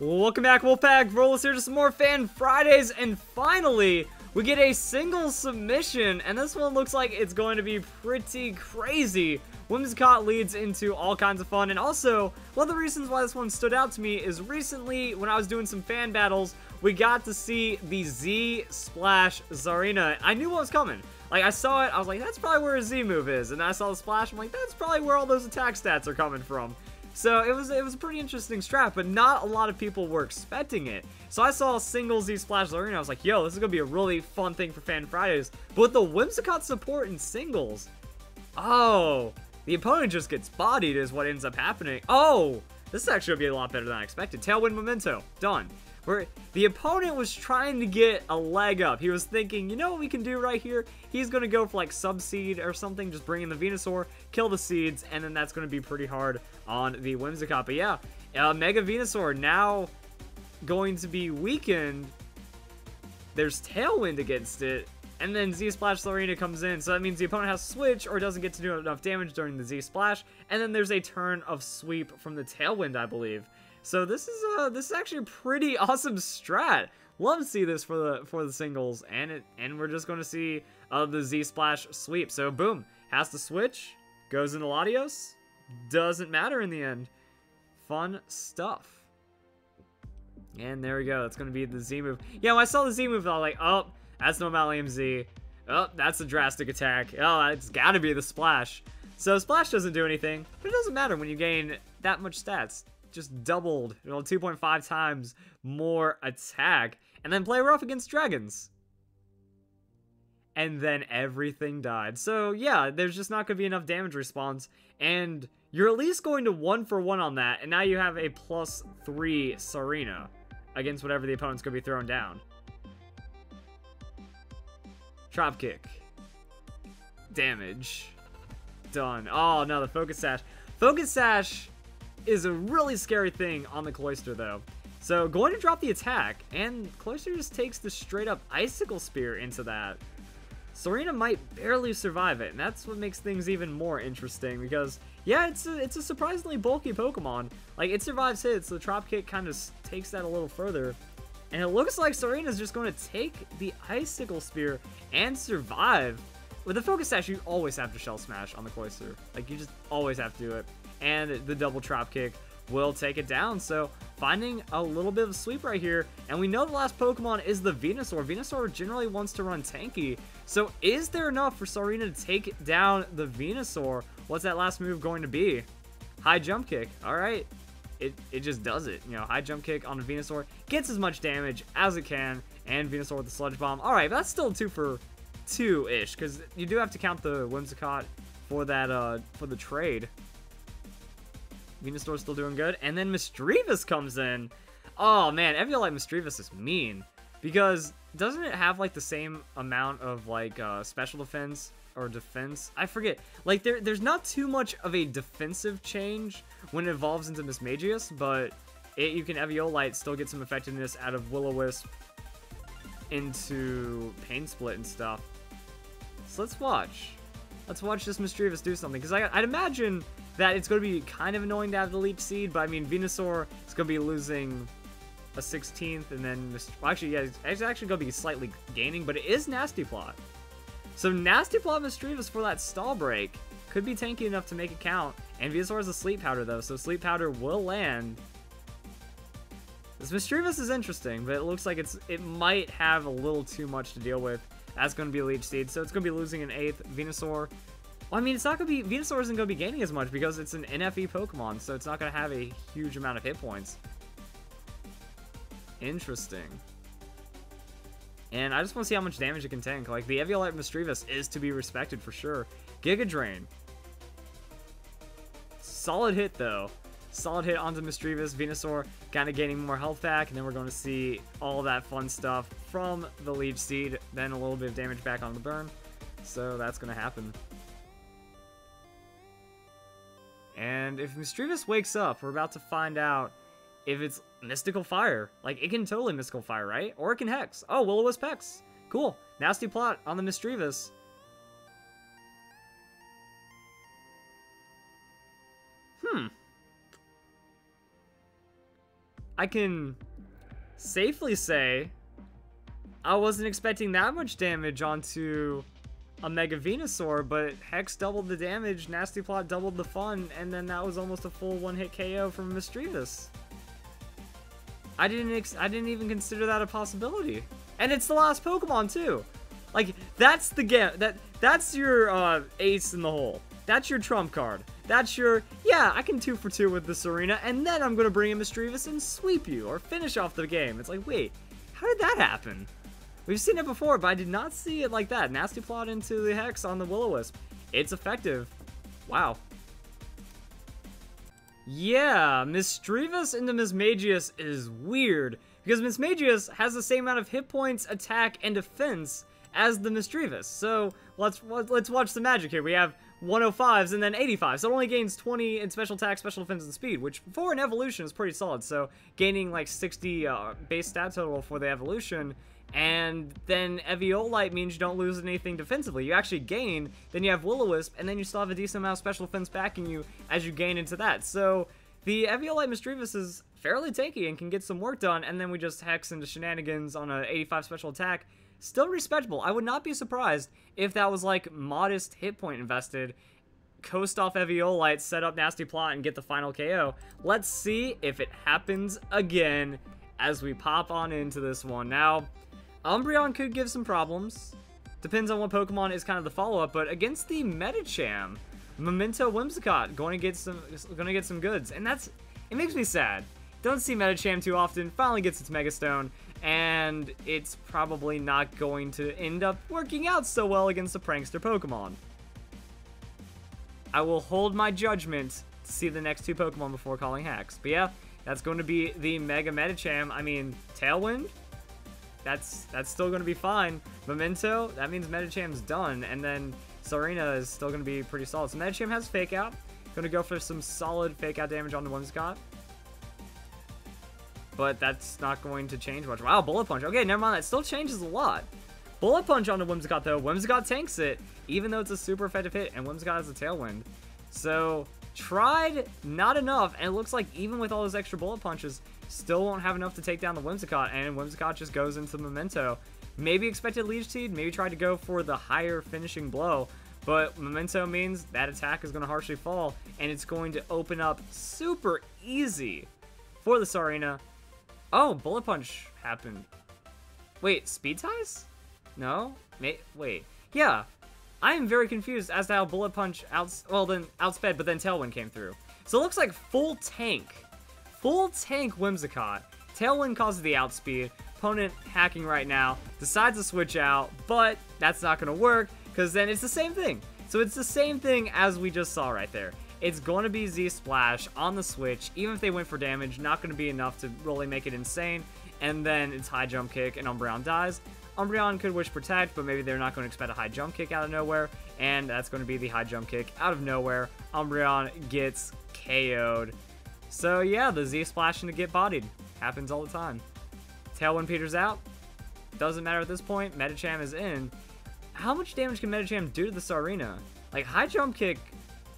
Welcome back, Wolfpack. Verlis here to some more Fan Fridays, and finally, we get a single submission, and this one looks like it's going to be pretty crazy. Whimsicott leads into all kinds of fun, and also, one of the reasons why this one stood out to me is recently, when I was doing some fan battles, we got to see the Z Splash Tsareena. I knew what was coming. Like, I saw it, I was like, that's probably where a Z move is, and then I saw the splash, I'm like, that's probably where all those attack stats are coming from. So it was a pretty interesting strat, but not a lot of people were expecting it. So I saw a single Z Splash Tsareena, I was like, yo, this is going to be a really fun thing for Fan Fridays. But with the Whimsicott support in singles, oh, the opponent just gets bodied is what ends up happening. Oh, this is actually going to be a lot better than I expected. Tailwind Memento, done. Where the opponent was trying to get a leg up. He was thinking, you know what we can do right here? He's going to go for like Sub-Seed or something, just bring in the Venusaur, kill the seeds, and then that's going to be pretty hard on the Whimsicott. But yeah, Mega Venusaur now going to be weakened. There's Tailwind against it, and then Z-Splash Tsareena comes in, so that means the opponent has to switch or doesn't get to do enough damage during the Z-Splash, and then there's a turn of sweep from the Tailwind, I believe. So this is actually a pretty awesome strat. Love to see this for the singles, and we're just going to see the Z Splash sweep. So boom, has to switch, goes into Latios, doesn't matter in the end. Fun stuff. And there we go. That's going to be the Z move. Yeah, when I saw the Z move, I was like, oh, that's no Malium Z. Oh, that's a drastic attack. Oh, it's got to be the splash. So splash doesn't do anything, but it doesn't matter when you gain that much stats. Just doubled, 2.5 times more attack, and then play rough against dragons. And then everything died. So yeah, there's just not going to be enough damage response, and you're at least going to 1-for-1 on that, and now you have a +3 Tsareena against whatever the opponent's going to be throwing down. Drop kick. Damage. Done. Oh no, the Focus Sash. Focus Sash is a really scary thing on the Cloyster, though. So going to drop the attack, and Cloyster just takes the straight up Icicle Spear into that. Tsareena might barely survive it, and that's what makes things even more interesting, because yeah, it's a surprisingly bulky Pokemon. Like, it survives hits, so the Drop Kick kind of takes that a little further, and it looks like Tsareena's just going to take the Icicle Spear and survive. With the Focus Sash, you always have to Shell Smash on the Cloyster. Like, you just always have to do it. And the double Drop Kick will take it down. So finding a little bit of a sweep right here. And we know the last Pokemon is the Venusaur. Venusaur generally wants to run tanky. So is there enough for Tsareena to take down the Venusaur? What's that last move going to be? High Jump Kick. All right. It just does it. You know, High Jump Kick on the Venusaur. Gets as much damage as it can. And Venusaur with the Sludge Bomb. All right, but that's still 2-for-2-ish. Because you do have to count the Whimsicott for that, for the trade. Venusaur's still doing good. And then Misdreavus comes in. Oh, man. I feel like Misdreavus is mean. Because doesn't it have, like, the same amount of, like, special defense or defense? I forget. Like, there's not too much of a defensive change when it evolves into Mismagius. But you can Eviolite, still get some effectiveness out of Will-O-Wisp into Pain Split and stuff. So let's watch. Let's watch this Misdreavus do something. Because I'd imagine that it's going to be kind of annoying to have the Leech Seed, but I mean, Venusaur is going to be losing a 16th, and then, well, actually, yeah, it's actually going to be slightly gaining, but it is Nasty Plot. So Nasty Plot Misdreavus for that stall break could be tanky enough to make it count, and Venusaur has a Sleep Powder, though, so Sleep Powder will land. This Misdreavus is interesting, but it looks like it might have a little too much to deal with. That's going to be Leech Seed, so it's going to be losing an 8th. Venusaur, well, I mean, it's not going to be, Venusaur isn't going to be gaining as much because it's an NFE Pokemon, so it's not going to have a huge amount of hit points. Interesting. And I just want to see how much damage it can tank. Like, the Eviolite Misdreavus is to be respected for sure. Giga Drain. Solid hit, though. Solid hit onto Misdreavus. Venusaur kind of gaining more health back, and then we're going to see all that fun stuff from the Leech Seed. Then a little bit of damage back on the burn. So that's going to happen. And if Misdreavus wakes up, we're about to find out if it's Mystical Fire. Like, it can totally Mystical Fire, right? Or it can Hex. Oh, Will-O-Wisp Hex. Cool. Nasty Plot on the Misdreavus. I can safely say I wasn't expecting that much damage onto a Mega Venusaur, but Hex doubled the damage, Nasty Plot doubled the fun, and then that was almost a full one-hit KO from Misdreavus. I didn't even consider that a possibility. And it's the last Pokemon too. Like, that's the game. That's your ace in the hole. That's your trump card. That's your, yeah, I can 2 for 2 with the Tsareena, and then I'm gonna bring in Misdreavus and sweep you or finish off the game. It's like, wait, how did that happen? We've seen it before, but I did not see it like that. Nasty Plot into the Hex on the Will-O-Wisp. It's effective. Wow. Yeah, Misdreavus into Mismagius is weird, because Mismagius has the same amount of hit points, attack, and defense as the Misdreavus. So let's watch the magic here. We have 105s and then 85, so it only gains 20 in special attack, special defense, and speed, which for an evolution is pretty solid. So gaining like 60 base stat total for the evolution, and then Eviolite means you don't lose anything defensively. You actually gain, then you have Will-O-Wisp, and then you still have a decent amount of special defense backing you as you gain into that. So the Eviolite Misdreavus is fairly tanky and can get some work done, and then we just Hex into shenanigans on a 85 special attack. Still respectable. I would not be surprised if that was like modest hit point invested. Coast off Eviolite, set up Nasty Plot, and get the final KO. Let's see if it happens again as we pop on into this one. Now, Umbreon could give some problems. Depends on what Pokemon is kind of the follow-up, but against the Medicham, Memento Whimsicott going to get some goods, and it makes me sad. Don't see Medicham too often. Finally gets its Mega Stone, and it's probably not going to end up working out so well against a prankster Pokemon. I will hold my judgment to see the next 2 Pokemon before calling hacks. But yeah, that's going to be the Mega Medicham. I mean, Tailwind? That's still going to be fine. Memento, that means Medicham's done. And then Tsareena is still going to be pretty solid. So Medicham has Fake Out. Going to go for some solid Fake Out damage on the Whimsicott. But that's not going to change much. Wow, Bullet Punch. Okay, never mind. That still changes a lot. Bullet Punch on the Whimsicott, though. Whimsicott tanks it, even though it's a super effective hit. And Whimsicott has a Tailwind. So, tried, not enough. And it looks like even with all those extra Bullet Punches, still won't have enough to take down the Whimsicott. And Whimsicott just goes into Memento. Maybe expected Leech Seed. Maybe tried to go for the higher finishing blow. But Memento means that attack is going to harshly fall. And it's going to open up super easy for the Tsareena. Oh, Bullet Punch happened. Wait, Speed Ties? No? Wait. Yeah. I am very confused as to how Bullet Punch outsped, but then Tailwind came through. So it looks like full tank. Full tank Whimsicott. Tailwind causes the outspeed. Opponent hacking right now. Decides to switch out, but that's not going to work because then it's the same thing. So it's the same thing as we just saw right there. It's going to be Z-Splash on the switch. Even if they went for damage, not going to be enough to really make it insane. And then it's High Jump Kick and Umbreon dies. Umbreon could Wish Protect, but maybe they're not going to expect a High Jump Kick out of nowhere. And that's going to be the High Jump Kick out of nowhere. Umbreon gets KO'd. So yeah, the Z-Splash and the Get Bodied. Happens all the time. Tailwind peters out. Doesn't matter at this point. Medicham is in. How much damage can Medicham do to the Tsareena? Like, High Jump Kick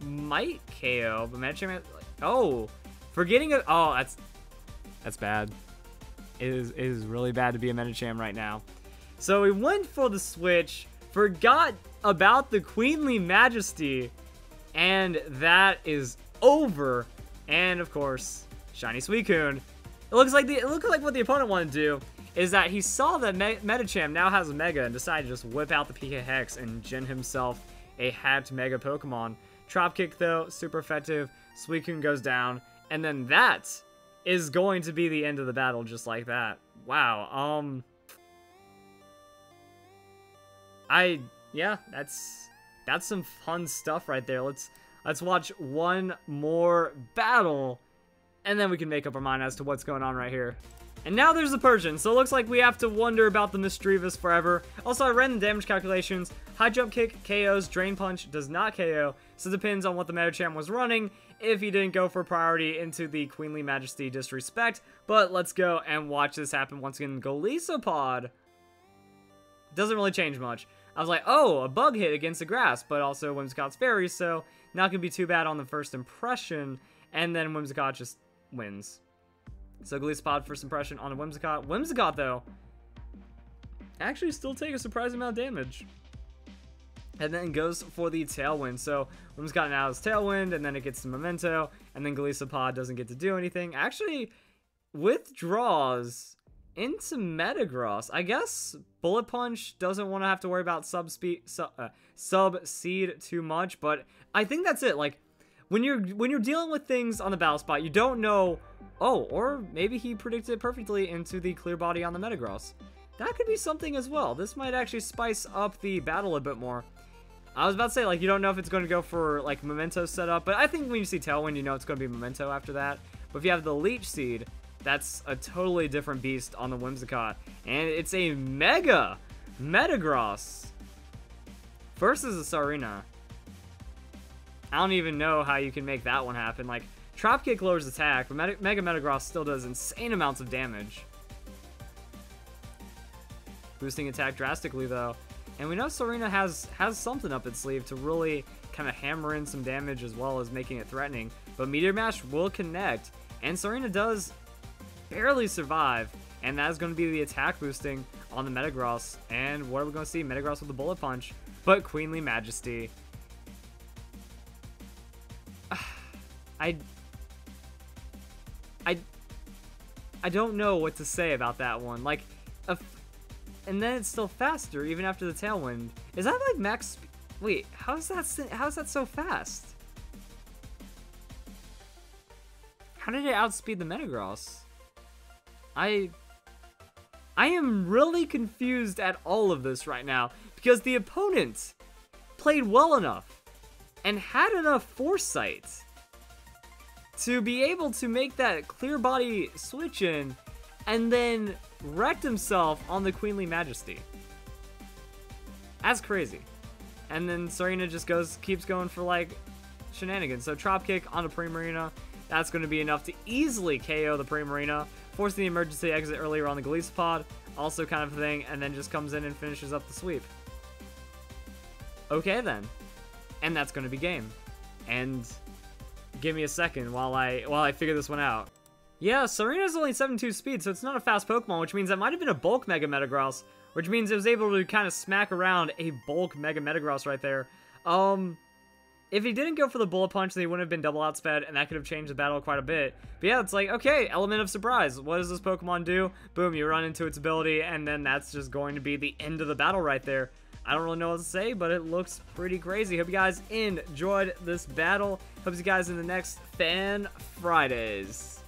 might KO, but Medicham, oh, forgetting it. Oh, that's bad. It is really bad to be a Medicham right now. So we went for the switch, forgot about the Queenly Majesty, and that is over. And of course, Shiny Suicune. It looks like what the opponent wanted to do is that he saw that Medicham now has a Mega and decided to just whip out the PK Hex and gen himself a hacked Mega Pokemon. Drop Kick, though, super effective. Suicune goes down. And then that is going to be the end of the battle just like that. Wow. Yeah, that's some fun stuff right there. Let's watch one more battle, and then we can make up our mind as to what's going on right here. And now there's the Persian, so it looks like we have to wonder about the Misdreavus forever. Also, I ran the damage calculations. High Jump Kick KOs, Drain Punch does not KO, so it depends on what the Medicham was running if he didn't go for priority into the Queenly Majesty Disrespect. But let's go and watch this happen once again. Golisopod doesn't really change much. I was like, oh, a bug hit against the grass, but also Whimsicott's Fairy, so not going to be too bad on the first impression. And then Whimsicott just wins. So Golisopod first impression on a Whimsicott. Whimsicott, though, actually still take a surprising amount of damage. And then goes for the Tailwind. So Whimsicott now has Tailwind, and then it gets the Memento, and then Golisopod doesn't get to do anything. Actually, withdraws into Metagross. I guess Bullet Punch doesn't want to have to worry about sub-seed too much, but I think that's it. Like, when you're dealing with things on the battle spot, you don't know, oh, or maybe he predicted it perfectly into the Clear Body on the Metagross. That could be something as well. This might actually spice up the battle a bit more. I was about to say, like, you don't know if it's going to go for, like, Memento setup, but I think when you see Tailwind, you know it's going to be Memento after that. But if you have the Leech Seed, that's a totally different beast on the Whimsicott. And it's a Mega Metagross versus a Tsareena. I don't even know how you can make that one happen. Like, Drop Kick lowers attack, but Mega Metagross still does insane amounts of damage. Boosting attack drastically, though. And we know Tsareena has something up its sleeve to really kind of hammer in some damage as well as making it threatening. But Meteor Mash will connect, and Tsareena does barely survive, and that's going to be the attack boosting on the Metagross. And what are we going to see? Metagross with the Bullet Punch, but Queenly Majesty. I don't know what to say about that one. Like, and then it's still faster even after the Tailwind. Is that like max? Wait, how is that so fast? How did it outspeed the Metagross? I am really confused at all of this right now, because the opponent played well enough and had enough foresight to be able to make that Clear Body switch in and then wrecked himself on the Queenly Majesty. That's crazy. And then Tsareena just keeps going for, like, shenanigans. So Drop Kick on the Primarina, that's going to be enough to easily KO the Primarina, force the emergency exit earlier on the Golisopod, also kind of thing, and then just comes in and finishes up the sweep. Okay then. And that's going to be game. And give me a second while I figure this one out. Yeah, Tsareena's only 7.2 speed, so it's not a fast Pokemon, which means that might have been a bulk Mega Metagross, which means it was able to kind of smack around a bulk Mega Metagross right there. If he didn't go for the Bullet Punch, then he wouldn't have been double outsped, and that could have changed the battle quite a bit. But yeah, it's like, okay, element of surprise. What does this Pokemon do? Boom, you run into its ability, and then that's just going to be the end of the battle right there. I don't really know what to say, but it looks pretty crazy. Hope you guys enjoyed this battle. Hope to see you guys in the next Fan Fridays.